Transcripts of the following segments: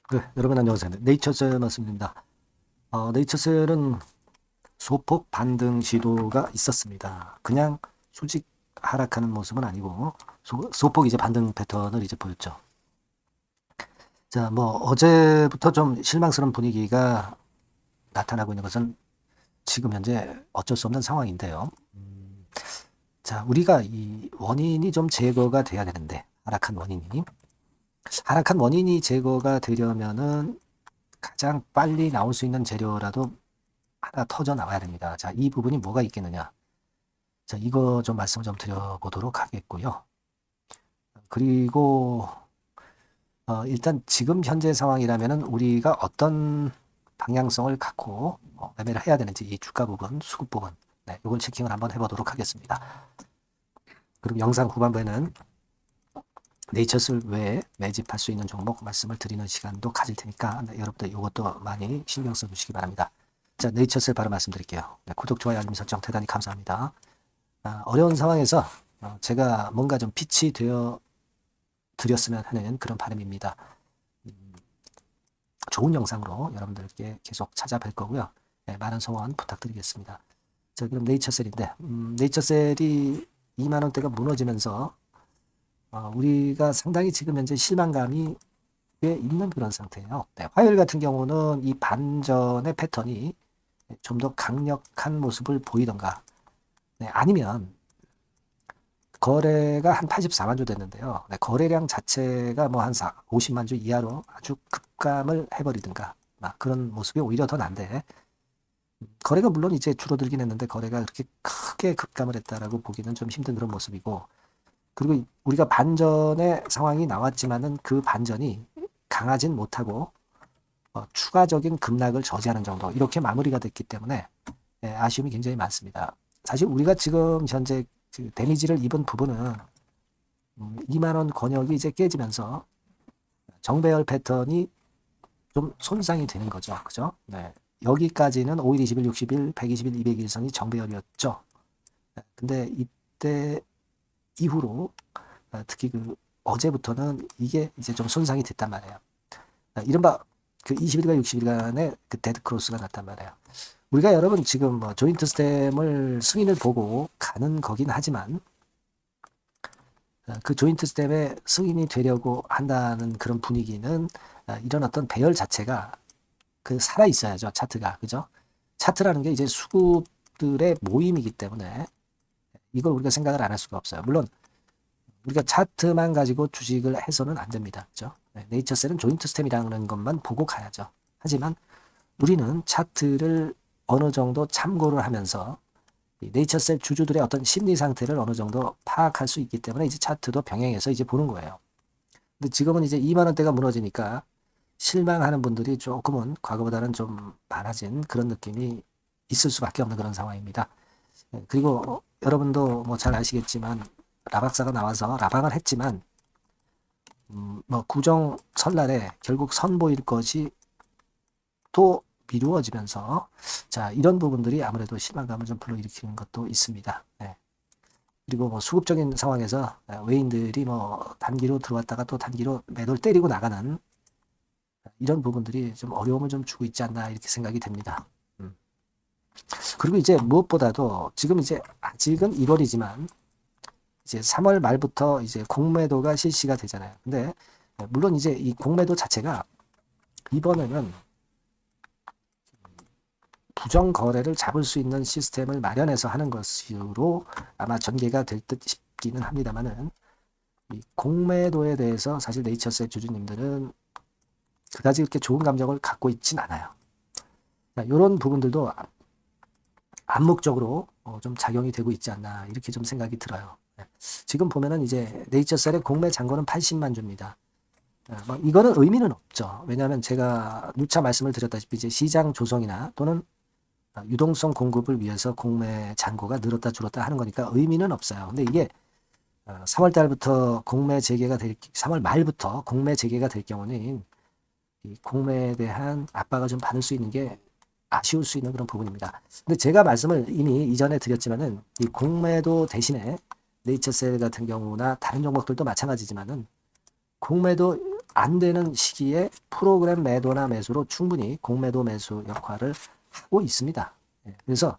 네, 여러분 안녕하세요. 네이처셀 말씀입니다. 네이처셀은 소폭 반등 시도가 있었습니다. 그냥 수직 하락하는 모습은 아니고 소폭 이제 반등 패턴을 이제 보였죠. 자, 뭐 어제부터 좀 실망스러운 분위기가 나타나고 있는 것은 지금 현재 어쩔 수 없는 상황인데요. 자, 우리가 이 원인이 좀 제거가 돼야 되는데 하락한 원인이 제거가 되려면은 가장 빨리 나올 수 있는 재료라도 하나 터져 나와야 됩니다. 자, 이 부분이 뭐가 있겠느냐. 자, 이거 좀 말씀을 좀 드려보도록 하겠고요. 그리고 일단 지금 현재 상황이라면은 우리가 어떤 방향성을 갖고 매매를 해야 되는지 이 주가 부분, 수급 부분, 네, 이걸 체킹을 한번 해보도록 하겠습니다. 그리고 영상 후반부에는 네이처슬 외에 매집할 수 있는 종목 말씀을 드리는 시간도 가질 테니까 네, 여러분들 이것도 많이 신경 써주시기 바랍니다. 자, 네이처슬 바로 말씀드릴게요. 네, 구독, 좋아요, 알림 설정 대단히 감사합니다. 어려운 상황에서 제가 뭔가 좀 빛이 되어 드렸으면 하는 그런 바람입니다. 좋은 영상으로 여러분들께 계속 찾아뵐 거고요. 네, 많은 소원 부탁드리겠습니다. 자, 그럼 네이처셀인데 네이처셀이 2만 원대가 무너지면서 우리가 상당히 지금 현재 실망감이 꽤 있는 그런 상태예요. 네, 화요일 같은 경우는 이 반전의 패턴이 좀 더 강력한 모습을 보이던가 아니면 거래가 한 84만 주 됐는데요. 네, 거래량 자체가 뭐 한 50만 주 이하로 아주 급감을 해버리든가 그런 모습이 오히려 더 난데 거래가 물론 이제 줄어들긴 했는데 거래가 그렇게 크게 급감을 했다라고 보기는 좀 힘든 그런 모습이고 그리고 우리가 반전의 상황이 나왔지만은 그 반전이 강하진 못하고 추가적인 급락을 저지하는 정도 이렇게 마무리가 됐기 때문에 아쉬움이 굉장히 많습니다. 사실 우리가 지금 현재 그 데미지를 입은 부분은 2만 원 권역이 이제 깨지면서 정배열 패턴이 좀 손상이 되는 거죠. 그죠? 네. 여기까지는 5일, 20일, 60일, 120일, 200일선이 정배열이었죠. 근데 이때 이후로 특히 그 어제부터는 이게 이제 좀 손상이 됐단 말이에요. 이른바 그 20일과 60일간의 그 데드 크로스가 났단 말이에요. 우리가 여러분 지금 뭐 조인트 스템을 승인을 보고 가는 거긴 하지만 그 조인트 스텝에 승인이 되려고 한다는 그런 분위기는 이런 어떤 배열 자체가 그 살아 있어야죠. 차트가. 그죠? 차트라는 게 이제 수급들의 모임이기 때문에 이걸 우리가 생각을 안 할 수가 없어요. 물론 우리가 차트만 가지고 주식을 해서는 안 됩니다. 그죠? 네이처셀은 조인트 스템이라는 것만 보고 가야죠. 하지만 우리는 차트를 어느 정도 참고를 하면서 네이처셀 주주들의 어떤 심리 상태를 어느 정도 파악할 수 있기 때문에 이제 차트도 병행해서 이제 보는 거예요. 근데 지금은 이제 2만 원대가 무너지니까 실망하는 분들이 조금은 과거보다는 좀 많아진 그런 느낌이 있을 수밖에 없는 그런 상황입니다. 그리고 여러분도 뭐 잘 아시겠지만 라박사가 나와서 라박을 했지만 뭐 구정 설날에 결국 선보일 것이 또 미루어지면서 자 이런 부분들이 아무래도 실망감을 좀 불러일으키는 것도 있습니다. 네. 그리고 뭐 수급적인 상황에서 외인들이 뭐 단기로 들어왔다가 또 단기로 매도를 때리고 나가는 이런 부분들이 좀 어려움을 좀 주고 있지 않나 이렇게 생각이 됩니다. 그리고 이제 무엇보다도 지금 이제 아직은 1월이지만 이제 3월 말부터 이제 공매도가 실시가 되잖아요. 근데 물론 이제 이 공매도 자체가 이번에는 부정 거래를 잡을 수 있는 시스템을 마련해서 하는 것으로 아마 전개가 될 듯 싶기는 합니다만은 이 공매도에 대해서 사실 네이처스의 주주님들은 그다지 그렇게 좋은 감정을 갖고 있진 않아요. 이런 부분들도 암묵적으로 좀 작용이 되고 있지 않나 이렇게 좀 생각이 들어요. 지금 보면은 이제 네이처셀의 공매 잔고는 80만 주입니다. 뭐 이거는 의미는 없죠. 왜냐하면 제가 누차 말씀을 드렸다시피 이제 시장 조성이나 또는 유동성 공급을 위해서 공매 잔고가 늘었다 줄었다 하는 거니까 의미는 없어요. 근데 이게 3월 달부터 공매 재개가 3월 말부터 공매 재개가 될 경우는 이 공매에 대한 압박을 좀 받을 수 있는 게 아쉬울 수 있는 그런 부분입니다. 근데 제가 말씀을 이미 이전에 드렸지만은 이 공매도 대신에 네이처셀 같은 경우나 다른 종목들도 마찬가지지만은 공매도 안 되는 시기에 프로그램 매도나 매수로 충분히 공매도 매수 역할을 하고 있습니다. 그래서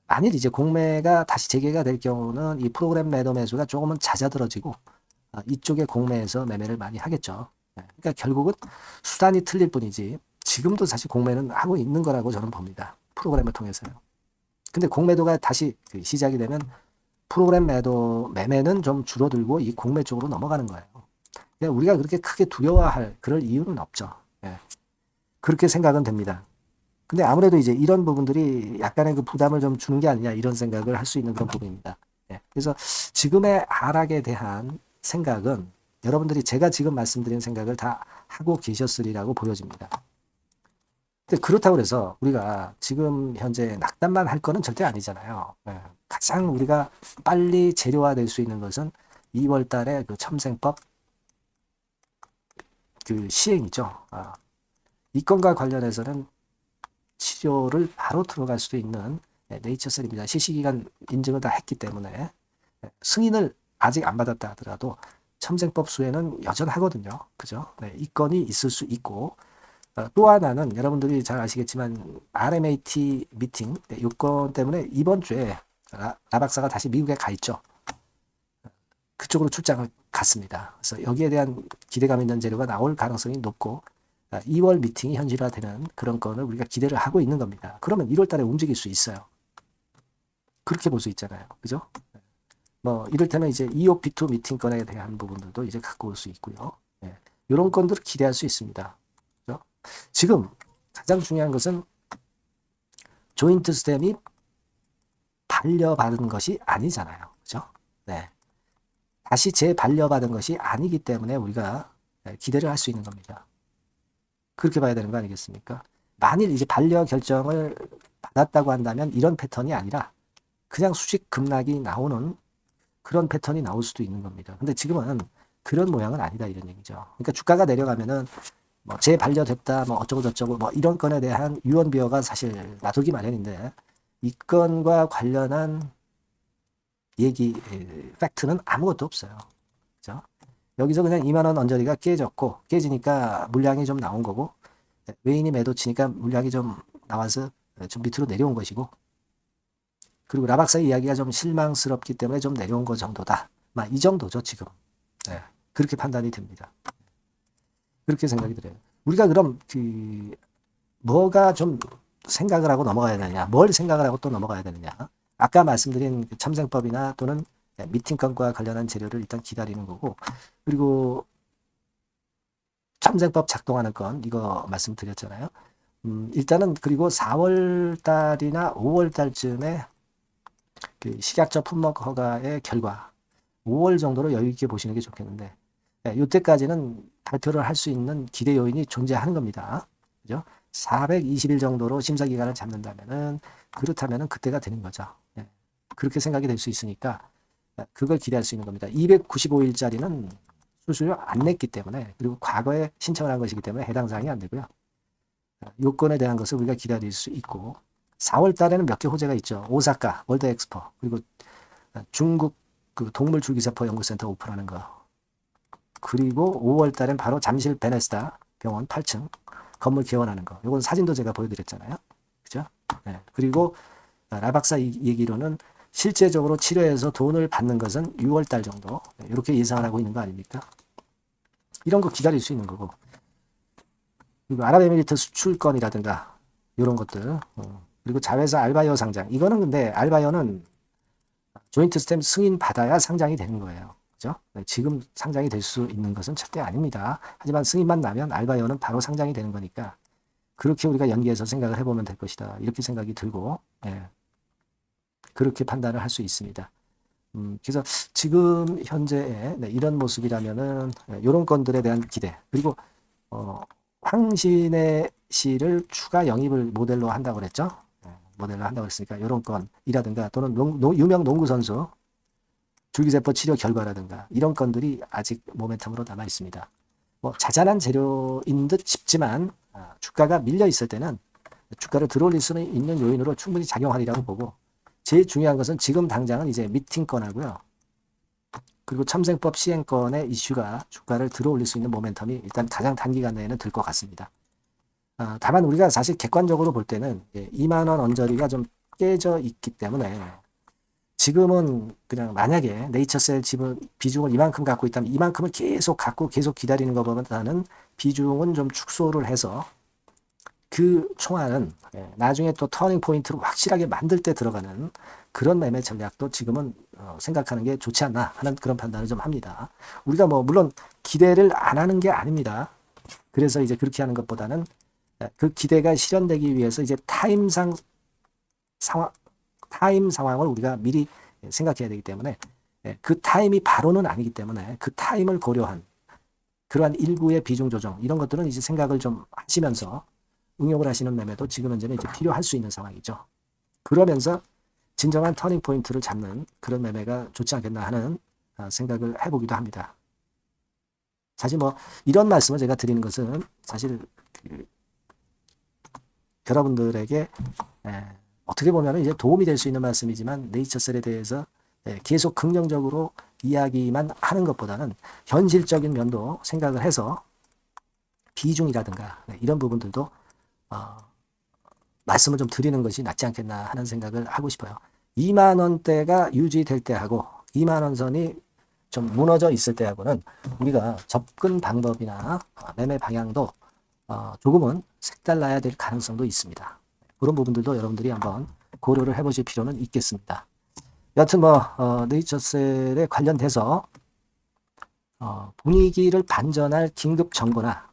만일 이제 공매가 다시 재개가 될 경우는 이 프로그램 매도 매수가 조금은 잦아들어지고 이쪽에 공매에서 매매를 많이 하겠죠. 그러니까 결국은 수단이 틀릴 뿐이지 지금도 사실 공매는 하고 있는 거라고 저는 봅니다. 프로그램을 통해서요. 근데 공매도가 다시 시작이 되면 프로그램 매매는 좀 줄어들고 이 공매 쪽으로 넘어가는 거예요. 그러니까 우리가 그렇게 크게 두려워할 그럴 이유는 없죠. 그렇게 생각은 됩니다. 근데 아무래도 이제 이런 부분들이 약간의 그 부담을 좀 주는 게 아니냐 이런 생각을 할 수 있는 그런 부분입니다. 그래서 지금의 하락에 대한 생각은 여러분들이 제가 지금 말씀드린 생각을 다 하고 계셨으리라고 보여집니다. 근데 그렇다고 해서 우리가 지금 현재 낙담만 할 거는 절대 아니잖아요. 가장 우리가 빨리 재료화될 수 있는 것은 2월 달에 그 첨생법 그 시행이죠. 이 건과 관련해서는 치료를 바로 들어갈 수도 있는 네이처셀입니다. 실시기간 인증을 다 했기 때문에 승인을 아직 안 받았다 하더라도 첨생법 수혜는 여전하거든요. 그죠? 이 건이 있을 수 있고 또 하나는 여러분들이 잘 아시겠지만 RMAT 미팅 요건 때문에 이번 주에 라박사가 다시 미국에 가 있죠. 그쪽으로 출장을 갔습니다. 그래서 여기에 대한 기대감 있는 재료가 나올 가능성이 높고 2월 미팅이 현실화되는 그런 건을 우리가 기대를 하고 있는 겁니다. 그러면 1월 달에 움직일 수 있어요. 그렇게 볼 수 있잖아요. 그죠? 뭐 이를테면 이제 EOP2 미팅 건에 대한 부분들도 이제 갖고 올 수 있고요. 이런 건들을 기대할 수 있습니다. 그죠? 지금 가장 중요한 것은 조인트 스템이 반려받은 것이 아니잖아요. 그죠? 다시 재반려받은 것이 아니기 때문에 우리가 기대를 할 수 있는 겁니다. 그렇게 봐야 되는 거 아니겠습니까? 만일 이제 반려 결정을 받았다고 한다면 이런 패턴이 아니라 그냥 수직 급락이 나오는 그런 패턴이 나올 수도 있는 겁니다. 근데 지금은 그런 모양은 아니다 이런 얘기죠. 그러니까 주가가 내려가면은 뭐 재반려됐다 뭐 어쩌고 저쩌고 뭐 이런 건에 대한 유언비어가 사실 놔두기 마련인데 이 건과 관련한 얘기 팩트는 아무것도 없어요. 그죠? 여기서 그냥 2만 원 언저리가 깨졌고 깨지니까 물량이 좀 나온 거고 외인이 매도 치니까 물량이 좀 나와서 좀 밑으로 내려온 것이고 그리고 라박사의 이야기가 좀 실망스럽기 때문에 좀 내려온 것 정도다. 이 정도죠 지금. 그렇게 판단이 됩니다. 그렇게 생각이 들어요. 우리가 그럼 그 뭐가 좀 생각을 하고 넘어가야 되느냐, 뭘 생각을 하고 또 넘어가야 되느냐. 아까 말씀드린 첨생법이나 또는 미팅 건과 관련한 재료를 일단 기다리는 거고 그리고 첨생법 작동하는 건 이거 말씀드렸잖아요. 일단은 그리고 4월 달이나 5월 달쯤에 그 식약처 품목 허가의 결과 5월 정도로 여유 있게 보시는 게 좋겠는데 이때까지는 발표를 할 수 있는 기대 요인이 존재하는 겁니다. 그죠? 420일 정도로 심사 기간을 잡는다면은 그렇다면은 그때가 되는 거죠. 그렇게 생각이 될 수 있으니까 그걸 기대할 수 있는 겁니다. 295일짜리는 수수료 안 냈기 때문에 그리고 과거에 신청을 한 것이기 때문에 해당 사항이 안 되고요. 요건에 대한 것을 우리가 기다릴 수 있고 4월 달에는 몇 개 호재가 있죠. 오사카 월드 엑스포 그리고 중국 그 동물 줄기세포 연구센터 오픈하는 거 그리고 5월 달엔 바로 잠실 베네스다 병원 8층 건물 개원하는 거. 이건 사진도 제가 보여드렸잖아요. 그죠? 그리고 라박사 얘기로는 실제적으로 치료해서 돈을 받는 것은 6월 달 정도 이렇게 예상을 하고 있는 거 아닙니까? 이런 거 기다릴 수 있는 거고 그리고 아랍에미리트 수출권이라든가 이런 것들 그리고 자회사 알바이오 상장 이거는 근데 알바이오는 조인트 스템 승인 받아야 상장이 되는 거예요. 그죠? 지금 상장이 될 수 있는 것은 절대 아닙니다. 하지만 승인만 나면 알바이오는 바로 상장이 되는 거니까 그렇게 우리가 연계해서 생각을 해보면 될 것이다. 이렇게 생각이 들고 그렇게 판단을 할 수 있습니다. 그래서 지금 현재의 이런 모습이라면은 이런 건들에 대한 기대 그리고 황신의 시를 추가 영입을 모델로 한다고 그랬죠. 모델로 한다고 했으니까 이런 건이라든가 또는 유명 농구 선수 줄기세포 치료 결과라든가 이런 건들이 아직 모멘텀으로 남아 있습니다. 뭐 자잘한 재료인 듯 싶지만 주가가 밀려 있을 때는 주가를 들어올릴 수는 있는 요인으로 충분히 작용하리라고 보고 제일 중요한 것은 지금 당장은 이제 미팅 건하고요. 그리고 참생법 시행권의 이슈가 주가를 들어올릴 수 있는 모멘텀이 일단 가장 단기간 내에는 들 것 같습니다. 다만 우리가 사실 객관적으로 볼 때는 2만 원 언저리가 좀 깨져 있기 때문에 지금은 그냥 만약에 네이처셀 지분 비중을 이만큼 갖고 있다면 이만큼을 계속 갖고 계속 기다리는 것보다는 비중은 좀 축소를 해서 그 총알은 나중에 또 터닝 포인트를 확실하게 만들 때 들어가는 그런 매매 전략도 지금은 생각하는 게 좋지 않나 하는 그런 판단을 좀 합니다. 우리가 뭐 물론 기대를 안 하는 게 아닙니다. 그래서 이제 그렇게 하는 것보다는 그 기대가 실현되기 위해서 이제 타임 상황을 우리가 미리 생각해야 되기 때문에 그 타임이 바로는 아니기 때문에 그 타임을 고려한 그러한 일부의 비중 조정 이런 것들은 이제 생각을 좀 하시면서 응용을 하시는 매매도 지금 현재는 이제 필요할 수 있는 상황이죠. 그러면서 진정한 터닝 포인트를 잡는 그런 매매가 좋지 않겠나 하는 생각을 해보기도 합니다. 사실 뭐 이런 말씀을 제가 드리는 것은 사실 여러분들에게 어떻게 보면 이제 도움이 될 수 있는 말씀이지만 네이처셀에 대해서 계속 긍정적으로 이야기만 하는 것보다는 현실적인 면도 생각을 해서 비중이라든가 이런 부분들도 말씀을 좀 드리는 것이 낫지 않겠나 하는 생각을 하고 싶어요. 2만 원대가 유지될 때하고 2만 원 선이 좀 무너져 있을 때하고는 우리가 접근 방법이나 매매 방향도 조금은 색달라야 될 가능성도 있습니다. 그런 부분들도 여러분들이 한번 고려를 해보실 필요는 있겠습니다. 여하튼 네이처셀에 관련돼서 분위기를 반전할 긴급 정보나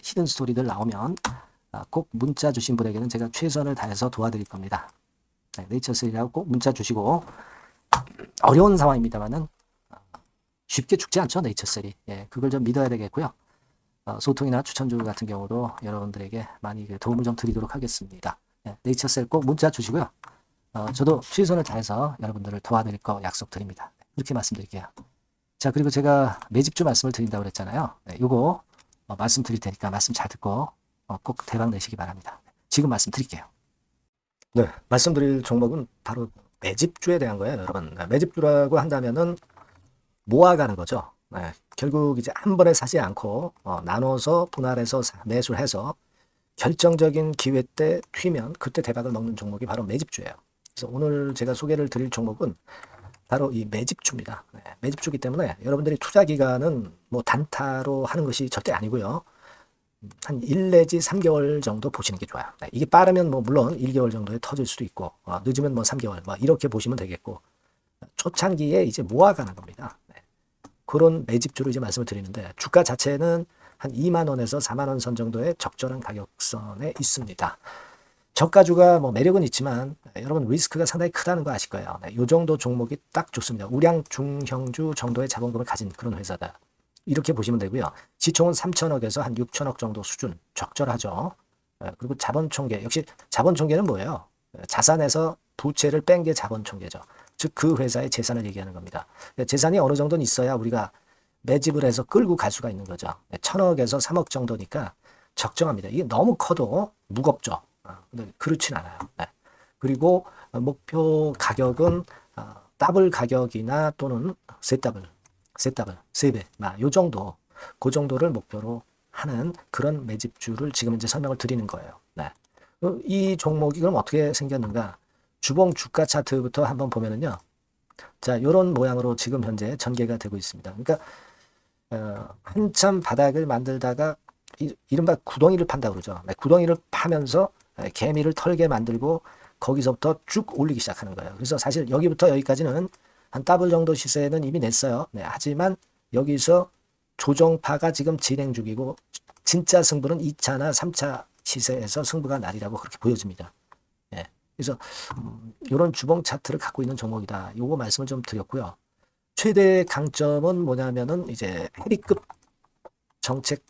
히든 스토리들 나오면 꼭 문자 주신 분에게는 제가 최선을 다해서 도와드릴 겁니다. 네이처셀이라고 꼭 문자 주시고 어려운 상황입니다만은 쉽게 죽지 않죠 네이처셀이. 그걸 좀 믿어야 되겠고요. 소통이나 추천주 같은 경우도 여러분들에게 많이 도움을 좀 드리도록 하겠습니다. 네이처셀 꼭 문자 주시고요. 저도 최선을 다해서 여러분들을 도와드릴 거 약속드립니다. 이렇게 말씀드릴게요. 자, 그리고 제가 매집주 말씀을 드린다고 그랬잖아요. 요거 말씀드릴 테니까 말씀 잘 듣고 꼭 대박 내시기 바랍니다. 지금 말씀드릴게요. 네, 말씀드릴 종목은 바로 매집주에 대한 거예요, 여러분. 매집주라고 한다면은 모아가는 거죠. 결국 이제 한 번에 사지 않고 나눠서 분할해서 매수를 해서 결정적인 기회 때 튀면 그때 대박을 먹는 종목이 바로 매집주예요. 그래서 오늘 제가 소개를 드릴 종목은 바로 이 매집주입니다. 매집주기 때문에 여러분들이 투자 기간은 뭐 단타로 하는 것이 절대 아니고요. 한 1 내지 3개월 정도 보시는 게 좋아요. 이게 빠르면 뭐 물론 1개월 정도에 터질 수도 있고 늦으면 뭐 3개월 이렇게 보시면 되겠고 초창기에 이제 모아가는 겁니다. 그런 매집주로 이제 말씀을 드리는데 주가 자체는 한 2만 원에서 4만 원 선 정도의 적절한 가격선에 있습니다. 저가주가 뭐 매력은 있지만 여러분 리스크가 상당히 크다는 거 아실 거예요. 이 정도 종목이 딱 좋습니다. 우량 중형주 정도의 자본금을 가진 그런 회사다. 이렇게 보시면 되고요. 시총은 3천억에서 한 6천억 정도 수준 적절하죠. 그리고 자본총계 역시 자본총계는 뭐예요? 자산에서 부채를 뺀 게 자본총계죠. 즉 그 회사의 재산을 얘기하는 겁니다. 재산이 어느 정도는 있어야 우리가 매집을 해서 끌고 갈 수가 있는 거죠. 1,000억에서 3억 정도니까 적정합니다. 이게 너무 커도 무겁죠. 근데 그렇진 않아요. 그리고 목표 가격은 더블 가격이나 또는 세 배, 요 정도, 그 정도를 목표로 하는 그런 매집주를 지금 이제 설명을 드리는 거예요. 이 종목이 그럼 어떻게 생겼는가? 주봉 주가 차트부터 한번 보면은요. 자, 이런 모양으로 지금 현재 전개가 되고 있습니다. 그러니까 한참 바닥을 만들다가 이른바 구덩이를 판다 그러죠. 구덩이를 파면서 개미를 털게 만들고 거기서부터 쭉 올리기 시작하는 거예요. 그래서 사실 여기부터 여기까지는 한 더블 정도 시세는 이미 냈어요. 하지만 여기서 조정파가 지금 진행 중이고 진짜 승부는 2차나 3차 시세에서 승부가 나리라고 그렇게 보여집니다. 그래서 이런 주봉 차트를 갖고 있는 종목이다. 요거 말씀을 좀 드렸고요. 최대 강점은 뭐냐면은 이제 해리급 정책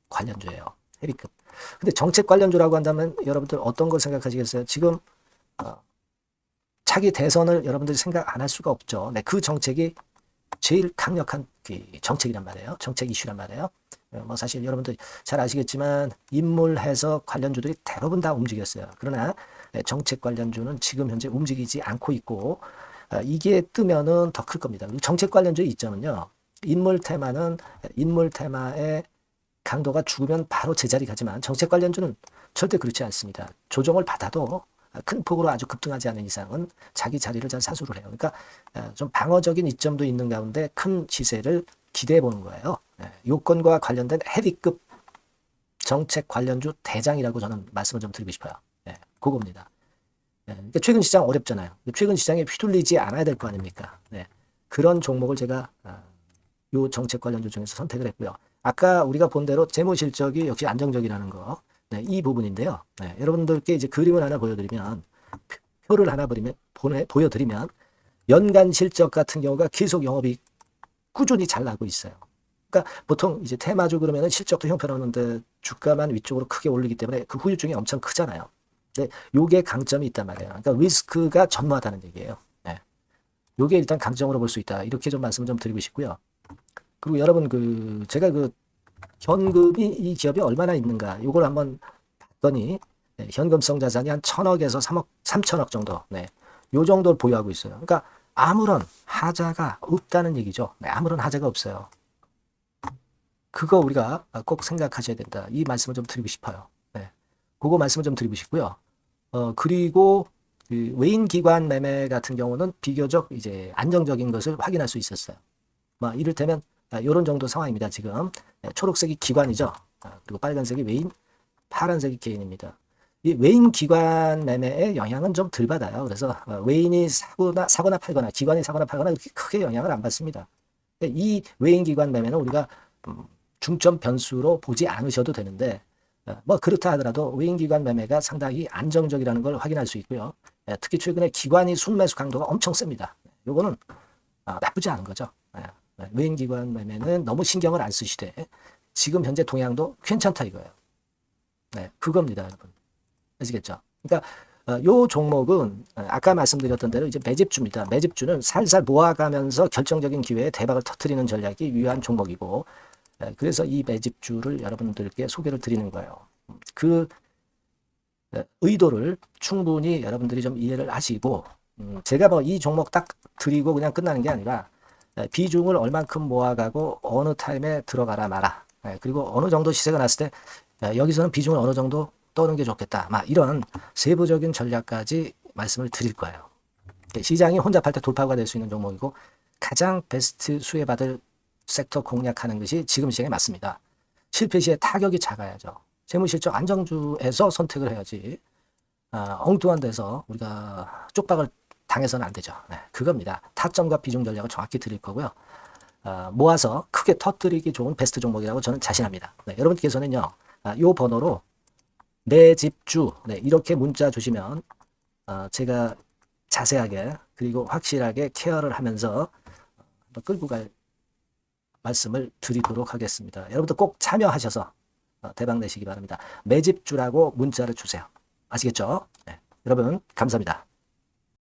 관련주예요. 해리급. 근데 정책 관련주라고 한다면 여러분들 어떤 걸 생각하시겠어요? 지금 차기 대선을 여러분들이 생각 안 할 수가 없죠. 그 정책이 제일 강력한 정책이란 말이에요. 정책 이슈란 말이에요. 뭐 사실 여러분들 잘 아시겠지만 인물 해석 관련주들이 대부분 다 움직였어요. 그러나 정책 관련주는 지금 현재 움직이지 않고 있고 이게 뜨면은 더 클 겁니다. 정책 관련주의 이점은요. 인물 테마의 강도가 죽으면 바로 제자리 가지만 정책 관련주는 절대 그렇지 않습니다. 조정을 받아도 큰 폭으로 아주 급등하지 않는 이상은 자기 자리를 잘 사수를 해요. 그러니까 좀 방어적인 이점도 있는 가운데 큰 시세를 기대해 보는 거예요. 요건과 관련된 헤비급 정책 관련주 대장이라고 저는 말씀을 좀 드리고 싶어요. 그겁니다. 그러니까 최근 시장 어렵잖아요. 최근 시장에 휘둘리지 않아야 될 거 아닙니까? 그런 종목을 제가 요 정책 관련주 중에서 선택을 했고요. 아까 우리가 본 대로 재무 실적이 역시 안정적이라는 거, 이 부분인데요. 여러분들께 이제 그림을 하나 보여드리면, 표를 하나 보여드리면, 연간 실적 같은 경우가 계속 영업이 꾸준히 잘 나고 있어요. 그러니까 보통 이제 테마주 그러면은 실적도 형편없는데 주가만 위쪽으로 크게 올리기 때문에 그 후유증이 엄청 크잖아요. 근데 요게 강점이 있단 말이에요. 그러니까 리스크가 전무하다는 얘기예요. 요게 일단 강점으로 볼 수 있다. 이렇게 좀 말씀을 좀 드리고 싶고요. 그리고 여러분 제가 현금이 이 기업이 얼마나 있는가 요걸 한번 봤더니 현금성 자산이 한 1,000억에서 3천억 정도 요 정도를 보유하고 있어요. 그러니까 아무런 하자가 없다는 얘기죠. 아무런 하자가 없어요. 그거 우리가 꼭 생각하셔야 된다. 이 말씀을 좀 드리고 싶어요. 그거 말씀을 좀 드리고 싶고요. 그리고 그 외인 기관 매매 같은 경우는 비교적 이제 안정적인 것을 확인할 수 있었어요. 이를테면 이런 정도 상황입니다. 지금 초록색이 기관이죠. 그리고 빨간색이 외인, 파란색이 개인입니다. 이 외인 기관 매매의 영향은 좀 덜 받아요. 그래서 외인이 사거나 팔거나 기관이 사거나 팔거나 그렇게 크게 영향을 안 받습니다. 이 외인 기관 매매는 우리가 중점 변수로 보지 않으셔도 되는데 그렇다 하더라도 외인 기관 매매가 상당히 안정적이라는 걸 확인할 수 있고요. 특히 최근에 기관이 순매수 강도가 엄청 셉니다. 요거는 나쁘지 않은 거죠. 외인 기관 매매는 너무 신경을 안 쓰시되 지금 현재 동향도 괜찮다 이거예요. 그겁니다, 여러분. 아시겠죠? 그러니까 요 종목은 아까 말씀드렸던 대로 이제 매집주입니다. 매집주는 살살 모아가면서 결정적인 기회에 대박을 터뜨리는 전략이 유효한 종목이고 그래서 이 매집주를 여러분들께 소개를 드리는 거예요. 그 의도를 충분히 여러분들이 좀 이해를 하시고 제가 이 종목 딱 드리고 그냥 끝나는 게 아니라 비중을 얼만큼 모아가고 어느 타임에 들어가라 마라. 그리고 어느 정도 시세가 났을 때 여기서는 비중을 어느 정도 떠는 게 좋겠다. 이런 세부적인 전략까지 말씀을 드릴 거예요. 시장이 혼잡할 때 돌파구가 될 수 있는 종목이고 가장 베스트 수혜받을 섹터 공략하는 것이 지금 시장에 맞습니다. 실패 시에 타격이 작아야죠. 재무실적 안정주에서 선택을 해야지 엉뚱한 데서 우리가 쪽박을 당해서는 안 되죠. 그겁니다. 타점과 비중 전략을 정확히 드릴 거고요. 모아서 크게 터뜨리기 좋은 베스트 종목이라고 저는 자신합니다. 여러분께서는요. 이 번호로 내 집주 이렇게 문자 주시면 제가 자세하게 그리고 확실하게 케어를 하면서 끌고 갈 말씀을 드리도록 하겠습니다. 여러분들 꼭 참여하셔서 대박 내시기 바랍니다. 매집주라고 문자를 주세요. 아시겠죠? 여러분 감사합니다.